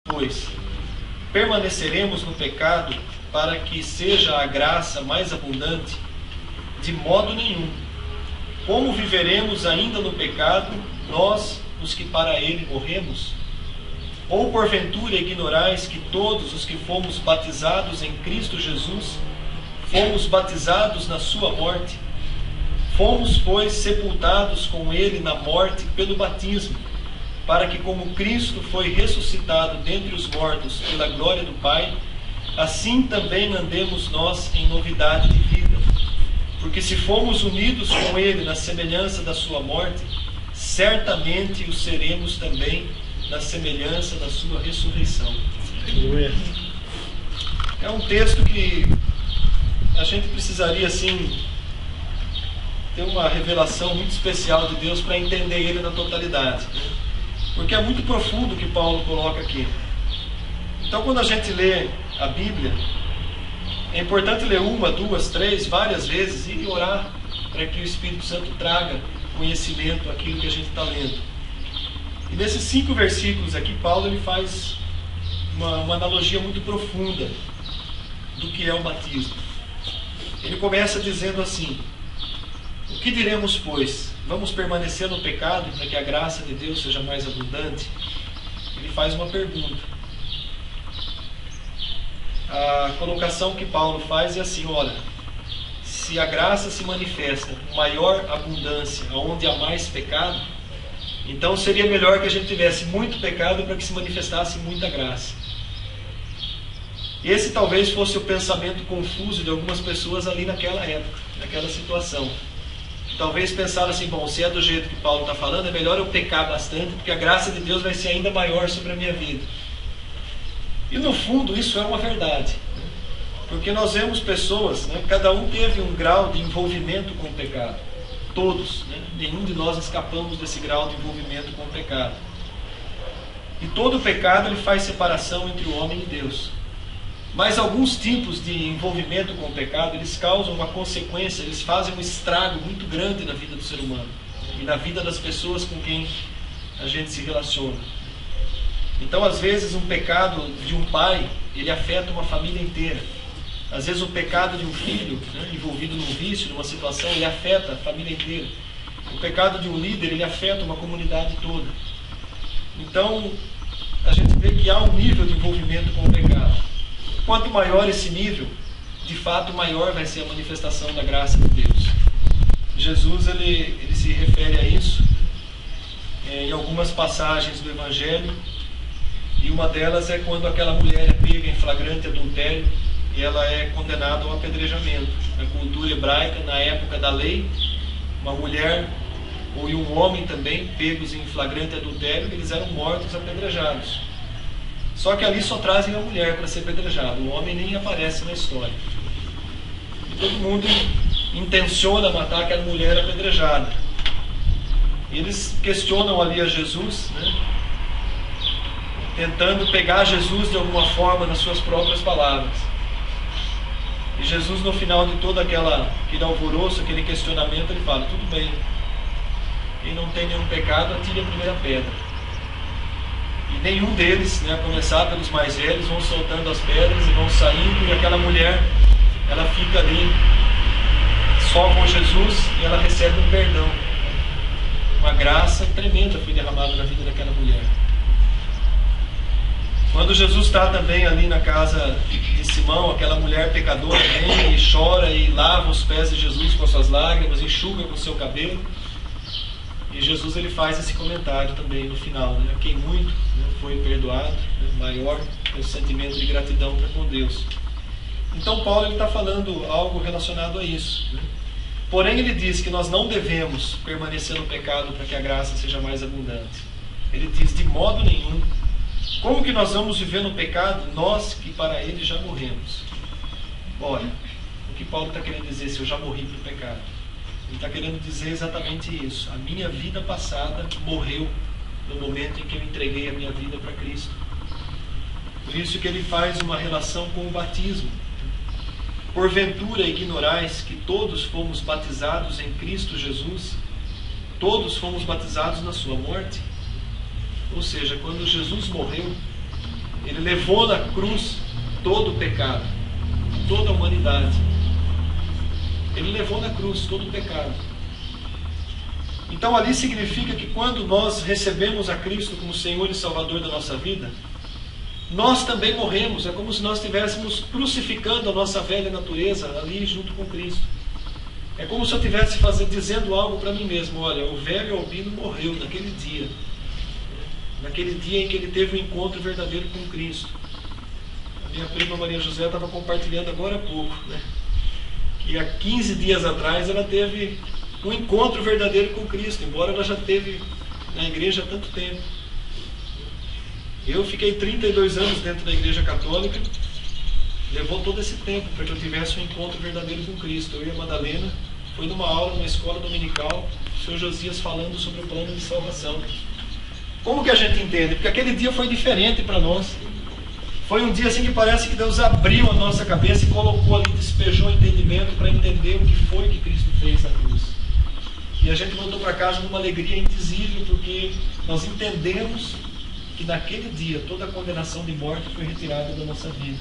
Pois permaneceremos no pecado para que seja a graça mais abundante? De modo nenhum. Como viveremos ainda no pecado, nós, os que para ele morremos? Ou porventura ignorais que todos os que fomos batizados em Cristo Jesus, fomos batizados na sua morte? Fomos, pois, sepultados com ele na morte pelo batismo, para que, como Cristo foi ressuscitado dentre os mortos pela glória do Pai, assim também andemos nós em novidade de vida. Porque se fomos unidos com ele na semelhança da sua morte, certamente o seremos também na semelhança da sua ressurreição. É um texto que a gente precisaria, assim, ter uma revelação muito especial de Deus para entender ele na totalidade, porque é muito profundo o que Paulo coloca aqui. Então, quando a gente lê a Bíblia, é importante ler uma, duas, três, várias vezes e orar para que o Espírito Santo traga conhecimento àquilo que a gente está lendo. E nesses 5 versículos aqui, Paulo ele faz uma analogia muito profunda do que é o batismo. Ele começa dizendo assim: o que diremos, pois? Vamos permanecer no pecado para que a graça de Deus seja mais abundante? Ele faz uma pergunta. A colocação que Paulo faz é assim: olha, se a graça se manifesta com maior abundância onde há mais pecado, então seria melhor que a gente tivesse muito pecado para que se manifestasse muita graça. Esse talvez fosse o pensamento confuso de algumas pessoas ali naquela época, naquela situação. Talvez pensaram assim: bom, se é do jeito que Paulo está falando, é melhor eu pecar bastante, porque a graça de Deus vai ser ainda maior sobre a minha vida. E no fundo isso é uma verdade, porque nós vemos pessoas, cada um teve um grau de envolvimento com o pecado. Todos, nenhum de nós escapamos desse grau de envolvimento com o pecado. E todo pecado ele faz separação entre o homem e Deus. Mas alguns tipos de envolvimento com o pecado, eles causam uma consequência, eles fazem um estrago muito grande na vida do ser humano e na vida das pessoas com quem a gente se relaciona. Então, às vezes, um pecado de um pai, ele afeta uma família inteira. Às vezes, o pecado de um filho, envolvido num vício, numa situação, ele afeta a família inteira. O pecado de um líder, ele afeta uma comunidade toda. Então, a gente vê que há um nível de envolvimento com o pecado. Quanto maior esse nível, de fato maior vai ser a manifestação da graça de Deus. Jesus ele se refere a isso em algumas passagens do Evangelho, e uma delas é quando aquela mulher é pega em flagrante adultério e ela é condenada ao apedrejamento. Na cultura hebraica, na época da lei, uma mulher ou um homem também pegos em flagrante adultério, eles eram mortos apedrejados. Só que ali só trazem a mulher para ser apedrejada, o homem nem aparece na história. E todo mundo intenciona matar aquela mulher apedrejada. Eles questionam ali a Jesus, tentando pegar Jesus de alguma forma nas suas próprias palavras. E Jesus, no final de todo aquele alvoroço, aquele questionamento, ele fala: tudo bem, quem não tem nenhum pecado, atire a primeira pedra. E nenhum deles, a começar pelos mais velhos, vão soltando as pedras e vão saindo, e aquela mulher, ela fica ali só com Jesus e ela recebe um perdão. Uma graça tremenda foi derramada na vida daquela mulher. Quando Jesus está também ali na casa de Simão, aquela mulher pecadora vem e chora e lava os pés de Jesus com as suas lágrimas, enxuga com o seu cabelo. E Jesus ele faz esse comentário também no final: quem muito foi perdoado, maior é o sentimento de gratidão para com Deus. Então Paulo está falando algo relacionado a isso. Porém ele diz que nós não devemos permanecer no pecado para que a graça seja mais abundante. Ele diz: de modo nenhum. Como que nós vamos viver no pecado, nós que para ele já morremos? Olha, o que Paulo está querendo dizer: se eu já morri para o pecado, ele está querendo dizer exatamente isso. A minha vida passada morreu no momento em que eu entreguei a minha vida para Cristo. Por isso que ele faz uma relação com o batismo. Porventura ignorais que todos fomos batizados em Cristo Jesus? Todos fomos batizados na sua morte? Ou seja, quando Jesus morreu, levou na cruz todo o pecado, toda a humanidade. Ele levou na cruz todo o pecado. Então ali significa que quando nós recebemos a Cristo como Senhor e Salvador da nossa vida, nós também morremos. É como se nós estivéssemos crucificando a nossa velha natureza ali junto com Cristo. É como se eu estivesse dizendo algo para mim mesmo: olha, o velho Albino morreu naquele dia em que ele teve um encontro verdadeiro com Cristo. A minha prima Maria José estava compartilhando agora há pouco, né? Que há 15 dias atrás ela teve um encontro verdadeiro com Cristo, embora ela já esteve na igreja há tanto tempo. Eu fiquei 32 anos dentro da igreja católica. Levou todo esse tempo para que eu tivesse um encontro verdadeiro com Cristo. Eu e a Madalena foi numa aula, numa escola dominical, o Sr. Josias falando sobre o plano de salvação. Como que a gente entende? Porque aquele dia foi diferente para nós. Foi um dia assim que parece que Deus abriu a nossa cabeça e colocou ali, despejou o entendimento para entender o que foi que Cristo fez na cruz. E a gente voltou para casa numa alegria indizível, porque nós entendemos que naquele dia toda a condenação de morte foi retirada da nossa vida.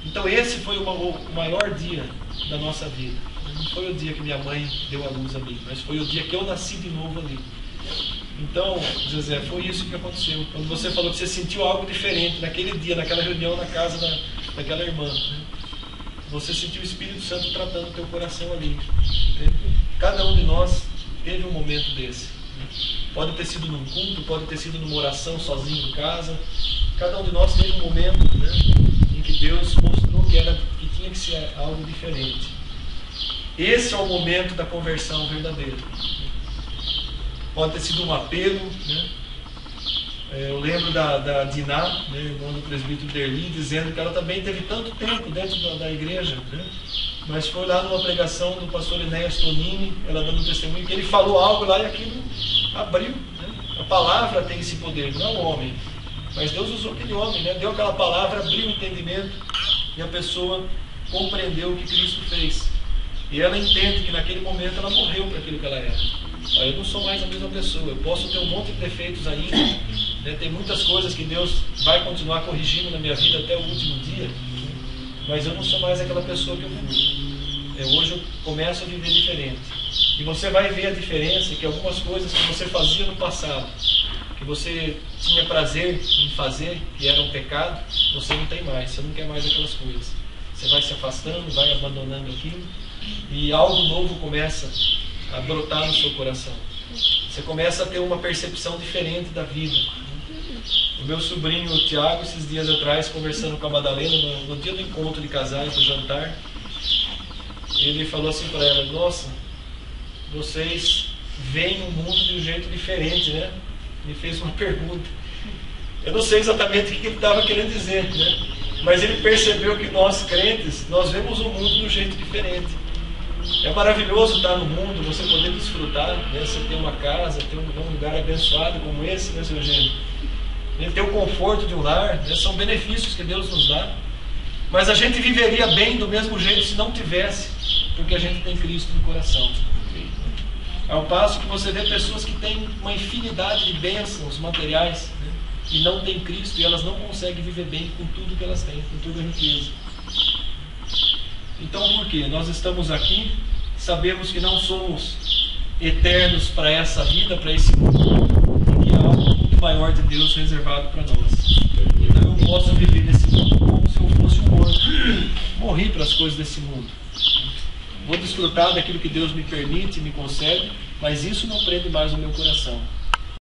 Então esse foi o maior dia da nossa vida. Não foi o dia que minha mãe deu a luz a mim, mas foi o dia que eu nasci de novo ali. Então, José, foi isso que aconteceu. Quando você falou que você sentiu algo diferente naquele dia, naquela reunião na casa daquela irmã, né? Você sentiu o Espírito Santo tratando o teu coração ali. Entende? Cada um de nós teve um momento desse. Pode ter sido num culto, pode ter sido numa oração sozinho em casa. Cada um de nós teve um momento, né, em que Deus mostrou que tinha que ser algo diferente. Esse é o momento da conversão verdadeira. Pode ter sido um apelo, né? Eu lembro da Diná, né, irmã do presbítero Derli, dizendo que ela também teve tanto tempo dentro da igreja, né? Mas foi lá numa pregação do pastor Enéas Tonini, ela dando um testemunho, que ele falou algo lá e aquilo abriu, né? A palavra tem esse poder, não o homem. Mas Deus usou aquele homem, né? Deu aquela palavra, abriu o entendimento e a pessoa compreendeu o que Cristo fez. E ela entende que naquele momento ela morreu para aquilo que ela era. Eu não sou mais a mesma pessoa. Eu posso ter um monte de defeitos ainda, né? Tem muitas coisas que Deus vai continuar corrigindo na minha vida até o último dia, mas eu não sou mais aquela pessoa que eu fui. Hoje eu começo a viver diferente. E você vai ver a diferença, que algumas coisas que você fazia no passado, que você tinha prazer em fazer, que era um pecado, você não tem mais. Você não quer mais aquelas coisas. Você vai se afastando, vai abandonando aquilo, e algo novo começa a brotar no seu coração. Você começa a ter uma percepção diferente da vida. O meu sobrinho, o Tiago, esses dias atrás, conversando com a Madalena, no dia do encontro de casais, do jantar, ele falou assim para ela: nossa, vocês veem o mundo de um jeito diferente, né? Me fez uma pergunta. Eu não sei exatamente o que ele estava querendo dizer, né? Mas ele percebeu que nós, crentes, nós vemos o mundo de um jeito diferente. É maravilhoso estar no mundo, você poder desfrutar, né? Você ter uma casa, ter um lugar abençoado como esse, né, seu Eugênio? Ter o conforto de um lar, né? São benefícios que Deus nos dá. Mas a gente viveria bem do mesmo jeito se não tivesse, porque a gente tem Cristo no coração. Ao passo que você vê pessoas que têm uma infinidade de bênçãos materiais, né? E não têm Cristo, e elas não conseguem viver bem com tudo que elas têm, com toda a riqueza. Então por quê? Nós estamos aqui, sabemos que não somos eternos para essa vida, para esse mundo, e que há algo muito maior de Deus reservado para nós. Então eu posso viver nesse mundo como se eu fosse um morto. Morri para as coisas desse mundo. Vou desfrutar daquilo que Deus me permite e me concede, mas isso não prende mais o meu coração.